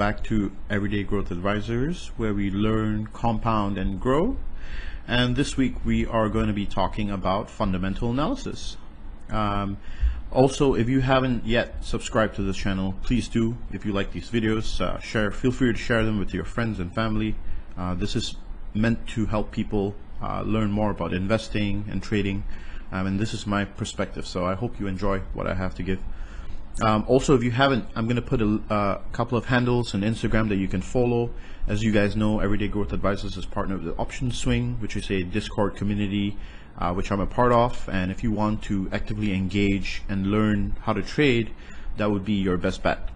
back to Everyday Growth Advisors, where we learn, compound, and grow. And this week we are going to be talking about fundamental analysis. Also, if you haven't yet subscribed to this channel, please do. If you like these videos, feel free to share them with your friends and family. This is meant to help people learn more about investing and trading, and this is my perspective, so I hope you enjoy what I have to give. Also, if you haven't, I'm going to put a couple of handles on Instagram that you can follow. As you guys know, Everyday Growth Advisors is partnered with OptionsSwing, which is a Discord community which I'm a part of, and if you want to actively engage and learn how to trade, that would be your best bet.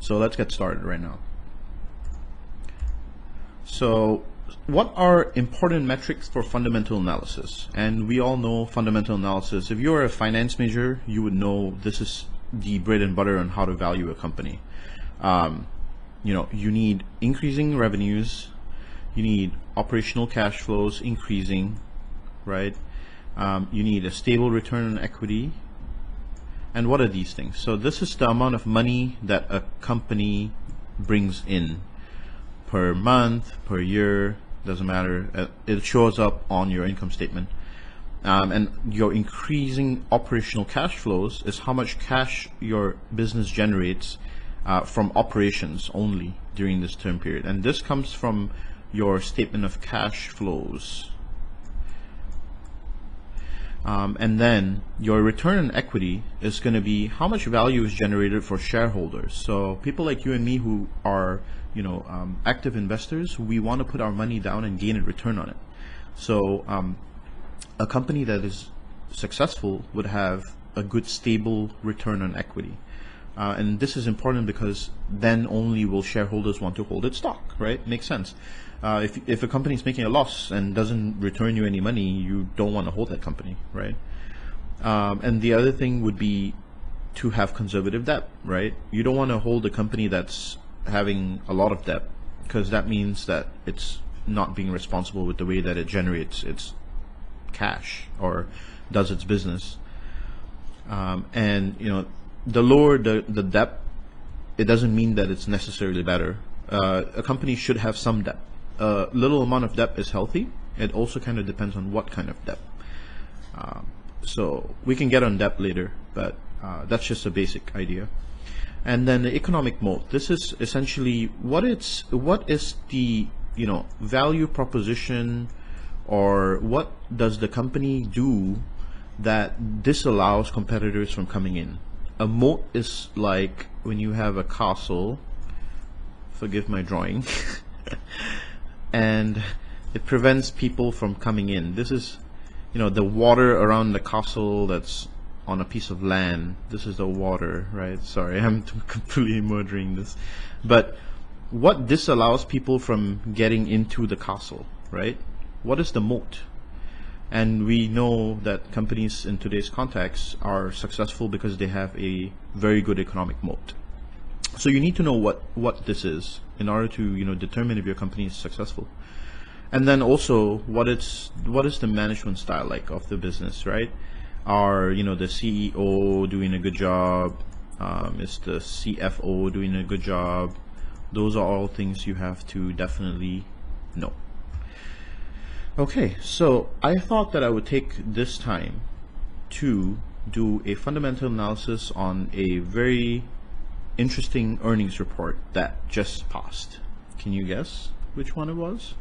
So let's get started right now. So what are important metrics for fundamental analysis? And we all know fundamental analysis. If you're a finance major, you would know this is the bread and butter on how to value a company. You need increasing revenues, you need operational cash flows increasing, right? You need a stable return on equity. And what are these things? So this is the amount of money that a company brings in per month, per year, doesn't matter. It shows up on your income statement. And your increasing operational cash flows is how much cash your business generates from operations only during this term period. And this comes from your statement of cash flows. And then your return on equity is going to be how much value is generated for shareholders. So people like you and me who are active investors, we want to put our money down and gain a return on it. So a company that is successful would have a good stable return on equity. And this is important because then only will shareholders want to hold its stock, right? Makes sense. If a company is making a loss and doesn't return you any money, you don't want to hold that company, right? And the other thing would be to have conservative debt, right? You don't want to hold a company that's having a lot of debt, because that means that it's not being responsible with the way that it generates its cash or does its business. And the lower the debt, it doesn't mean that it's necessarily better. A company should have some debt. A little amount of debt is healthy. It also kind of depends on what kind of debt. So we can get on debt later, but that's just a basic idea. And then the economic moat. This is essentially what is the value proposition, or what does the company do that disallows competitors from coming in. A moat is like when you have a castle, forgive my drawing, and it prevents people from coming in. This is the water around the castle that's on a piece of land. This is the water, right? Sorry, I'm completely murdering this. But what disallows people from getting into the castle, right? What is the moat? And we know that companies in today's context are successful because they have a very good economic moat. So you need to know what this is in order to determine if your company is successful. And then also what is the management style like of the business, right? Are the CEO doing a good job? Is the CFO doing a good job? Those are all things you have to definitely know. Okay, so I thought that I would take this time to do a fundamental analysis on a very interesting earnings report that just passed. Can you guess which one it was?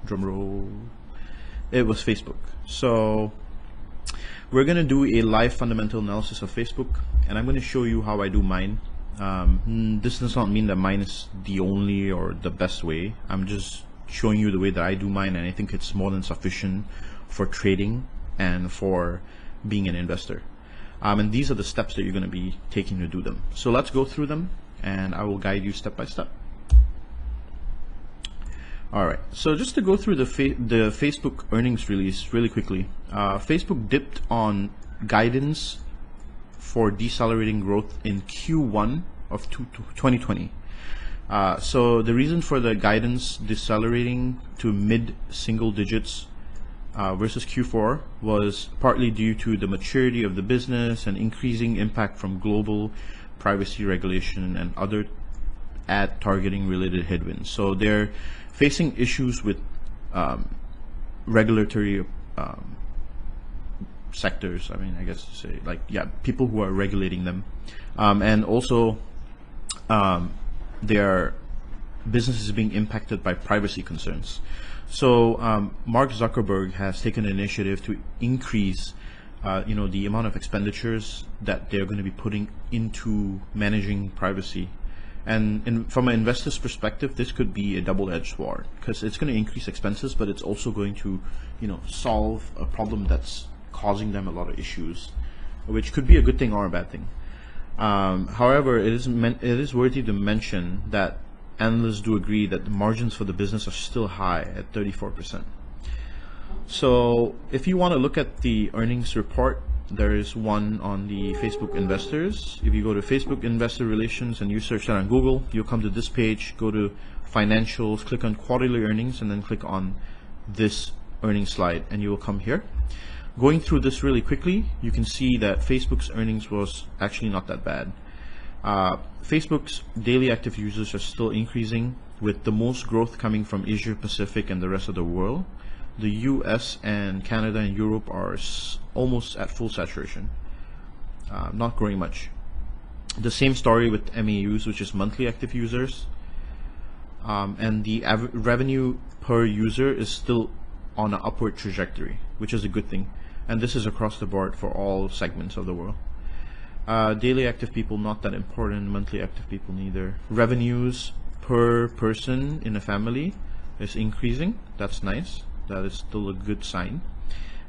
Drum roll. It was Facebook. So we're going to do a live fundamental analysis of Facebook, and I'm going to show you how I do mine. This does not mean that mine is the only or the best way. I'm just showing you the way that I do mine, and I think it's more than sufficient for trading and for being an investor. And these are the steps that you're going to be taking to do them. So let's go through them, and I will guide you step by step. All right, so just to go through the Facebook earnings release really quickly. Facebook dipped on guidance for decelerating growth in Q1 of 2020. So the reason for the guidance decelerating to mid-single digits versus Q4 was partly due to the maturity of the business and increasing impact from global privacy regulation and other ad targeting related headwinds. So they're facing issues with regulatory sectors. I mean, I guess to say, like, yeah, people who are regulating them, and also their business is being impacted by privacy concerns. So Mark Zuckerberg has taken an initiative to increase the amount of expenditures that they're going to be putting into managing privacy. And from an investor's perspective, this could be a double-edged sword, because it's going to increase expenses, but it's also going to, solve a problem that's causing them a lot of issues, which could be a good thing or a bad thing. However, it is worthy to mention that analysts do agree that the margins for the business are still high at 34%. So if you want to look at the earnings report, there is one on the Facebook investors. If you go to Facebook Investor Relations and you search that on Google, you'll come to this page, go to financials, click on quarterly earnings, and then click on this earnings slide, and you will come here. Going through this really quickly, you can see that Facebook's earnings was actually not that bad. Facebook's daily active users are still increasing, with the most growth coming from Asia Pacific and the rest of the world. The US and Canada and Europe are almost at full saturation, not growing much. The same story with MAUs, which is monthly active users, and the revenue per user is still on an upward trajectory, which is a good thing, and this is across the board for all segments of the world. Daily active people, not that important. Monthly active people, neither. Revenues per person in a family is increasing. That's nice. That is still a good sign.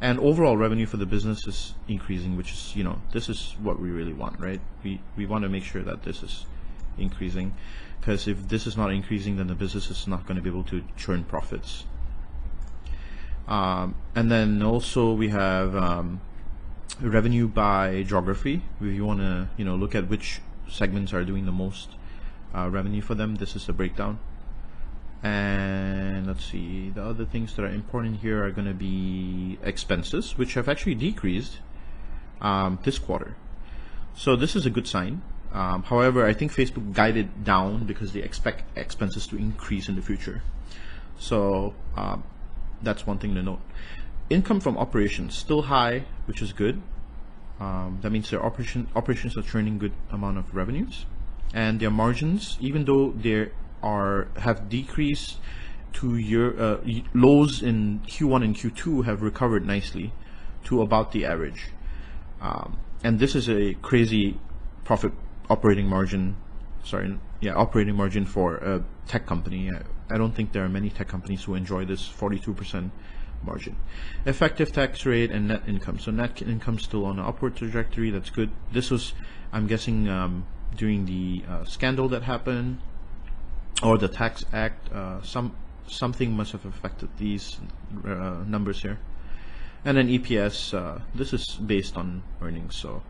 And overall revenue for the business is increasing, which is, this is what we really want, right? We want to make sure that this is increasing, because if this is not increasing, then the business is not going to be able to churn profits. And then also we have revenue by geography. If you want to look at which segments are doing the most revenue for them, this is the breakdown. And let's see, the other things that are important here are going to be expenses, which have actually decreased this quarter. So this is a good sign. However, I think Facebook guided down because they expect expenses to increase in the future. So that's one thing to note. Income from operations still high, which is good. That means their operations are churning good amount of revenues, and their margins, even though they have decreased to lows in Q1 and Q2, have recovered nicely to about the average. And this is a crazy operating margin for a tech company. I don't think there are many tech companies who enjoy this 42% margin. Effective tax rate and net income. So net income still on an upward trajectory. That's good. This was, I'm guessing, during the scandal that happened, or the Tax Act. Something must have affected these numbers here. And then EPS. This is based on earnings. So.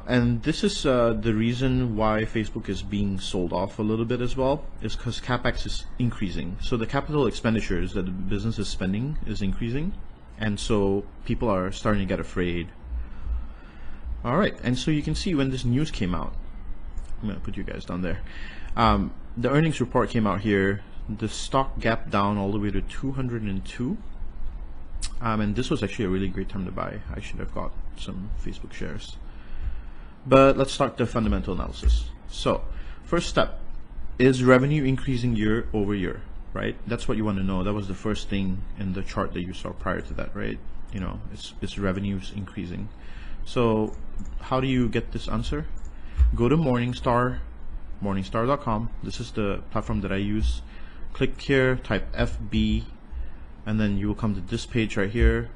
And this is the reason why Facebook is being sold off a little bit as well, is because CapEx is increasing. So the capital expenditures that the business is spending is increasing, and so people are starting to get afraid. All right, and so you can see when this news came out, I'm going to put you guys down there. The earnings report came out here. The stock gapped down all the way to 202. And this was actually a really great time to buy. I should have got some Facebook shares. But let's start the fundamental analysis. So first step, is revenue increasing year over year, right? That's what you want to know. That was the first thing in the chart that you saw prior to that, right? It's revenues increasing. So how do you get this answer? Go to Morningstar, morningstar.com. This is the platform that I use. Click here, type FB, and then you will come to this page right here.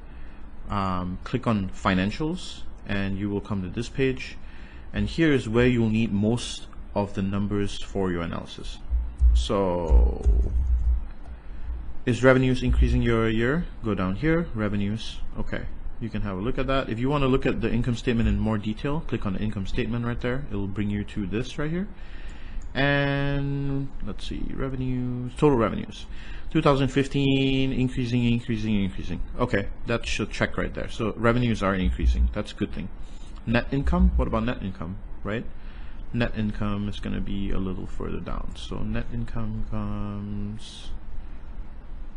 Click on financials, and you will come to this page. And here is where you'll need most of the numbers for your analysis. So, is revenues increasing year over year? Go down here, revenues. Okay, you can have a look at that. If you want to look at the income statement in more detail, click on the income statement right there. It will bring you to this right here. And let's see, revenues, total revenues. 2015, increasing. Okay, that should check right there. So revenues are increasing. That's a good thing. Net income, what about net income, right? Net income is going to be a little further down. So net income comes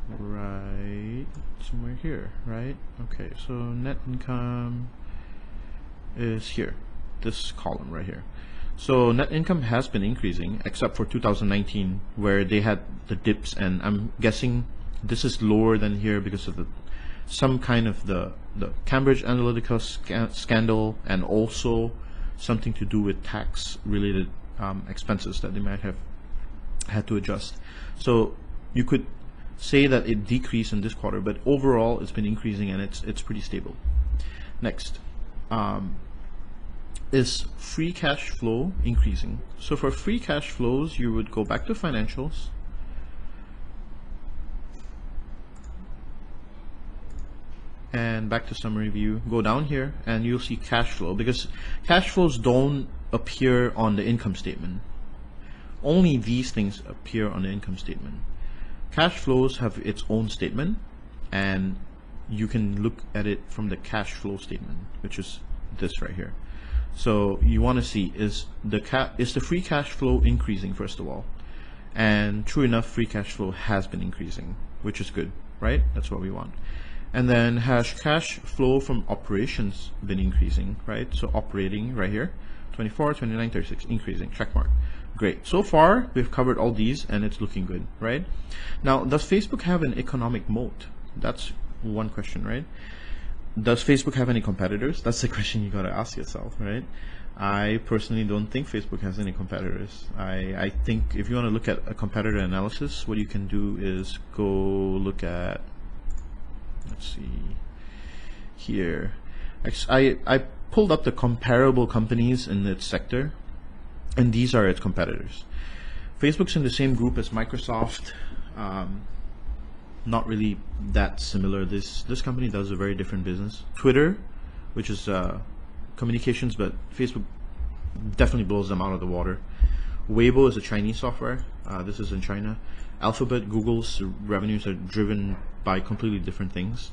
right somewhere here, right? Okay, so net income is here, this column right here. So net income has been increasing, except for 2019 where they had the dips, and I'm guessing this is lower than here because of some kind of the Cambridge Analytica scandal, and also something to do with tax related expenses that they might have had to adjust. So you could say that it decreased in this quarter, but overall it's been increasing, and it's pretty stable. Next, is free cash flow increasing? So for free cash flows, you would go back to financials, and back to summary view, go down here, and you'll see cash flow, because cash flows don't appear on the income statement. Only these things appear on the income statement. Cash flows have its own statement, and you can look at it from the cash flow statement, which is this right here. So you want to see, is the free cash flow increasing, first of all? And true enough, free cash flow has been increasing, which is good, right? That's what we want. And then has cash flow from operations been increasing, right? So operating right here, 24, 29, 36, increasing, check mark. Great. So far, we've covered all these, and it's looking good, right? Now, does Facebook have an economic moat? That's one question, right? Does Facebook have any competitors? That's the question you got to ask yourself, right? I personally don't think Facebook has any competitors. I think if you want to look at a competitor analysis, what you can do is go look at, let's see here. I pulled up the comparable companies in its sector, and these are its competitors. Facebook's in the same group as Microsoft. Not really that similar. This company does a very different business. Twitter, which is communications, but Facebook definitely blows them out of the water. Weibo is a Chinese software. This is in China. Alphabet, Google's revenues are driven by completely different things.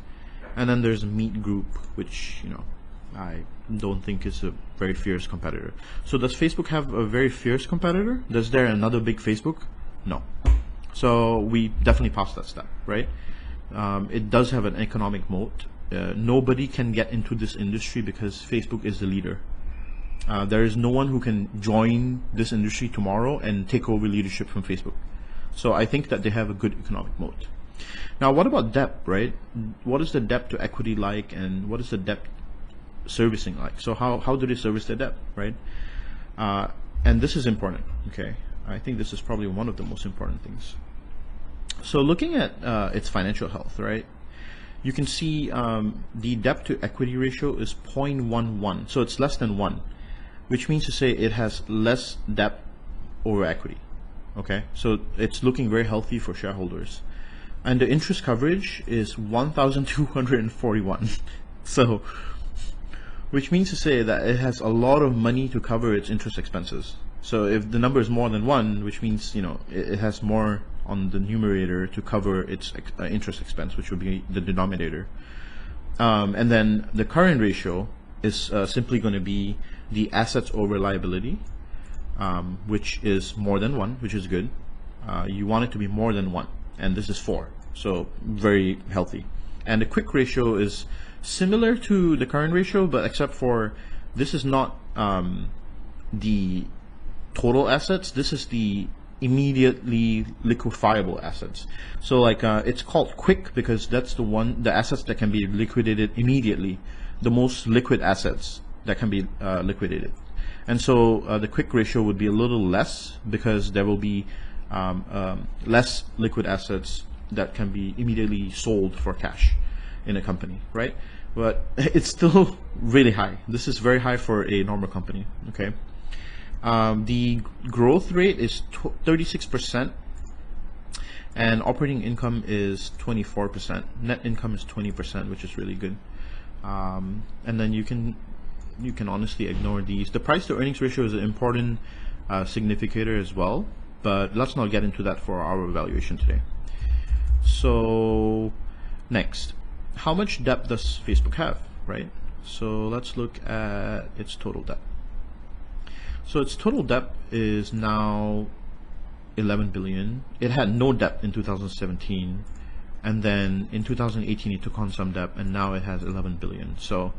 And then there's Meet Group, which, you know, I don't think is a very fierce competitor. So does Facebook have a very fierce competitor? Is there another big Facebook? No. So we definitely passed that step, right? It does have an economic moat. Nobody can get into this industry because Facebook is the leader. There is no one who can join this industry tomorrow and take over leadership from Facebook. So I think that they have a good economic moat. Now, what about debt, right? What is the debt to equity like, and what is the debt servicing like? So how do they service their debt, right? And this is important, okay? I think this is probably one of the most important things. So looking at its financial health, right? You can see the debt to equity ratio is 0.11, so it's less than 1, which means to say it has less debt over equity. Okay, so it's looking very healthy for shareholders. And the interest coverage is 1,241. So, which means to say that it has a lot of money to cover its interest expenses. So if the number is more than 1, which means, you know, it has more on the numerator to cover its interest expense, which would be the denominator. And then the current ratio is simply going to be the assets over liability, which is more than 1, which is good. You want it to be more than 1, and this is 4, so very healthy. And the quick ratio is similar to the current ratio, but except for this is not the total assets, this is the immediately liquefiable assets. So like it's called quick because that's the assets that can be liquidated immediately, the most liquid assets that can be liquidated. And so the quick ratio would be a little less because there will be less liquid assets that can be immediately sold for cash in a company, right? But it's still really high. This is very high for a normal company, okay? The growth rate is 36%, and operating income is 24%. Net income is 20%, which is really good. And then you can honestly ignore these. The price to earnings ratio is an important significator as well, but let's not get into that for our evaluation today. So next, how much debt does Facebook have, right? So let's look at its total debt. So its total debt is now 11 billion. It had no debt in 2017, and then in 2018 it took on some debt, and now it has 11 billion. So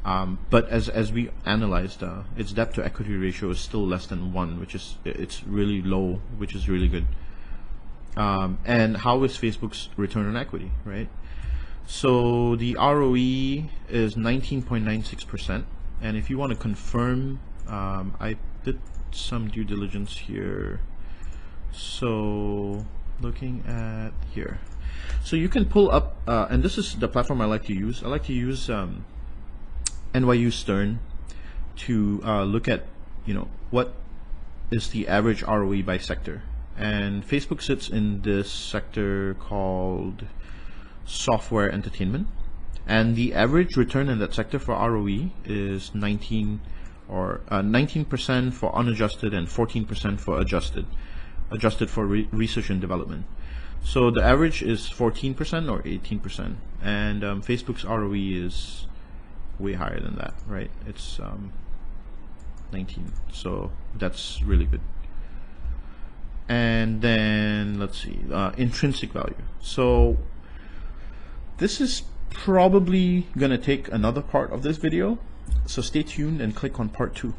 but as we analyzed, its debt to equity ratio is still less than 1, which is, it's really low, which is really good. And how is Facebook's return on equity, right? So the ROE is 19.96%, and if you want to confirm, I did some due diligence here. So looking at here, so you can pull up, and this is the platform I like to use. I like to use NYU Stern to look at, you know, what is the average ROE by sector. And Facebook sits in this sector called software entertainment, and the average return in that sector for ROE is 19% for unadjusted and 14% for adjusted for research and development. So the average is 14% or 18%, and Facebook's ROE is way higher than that, right? It's 19, so that's really good. And then let's see, intrinsic value. So this is probably gonna take another part of this video, so stay tuned and click on part 2.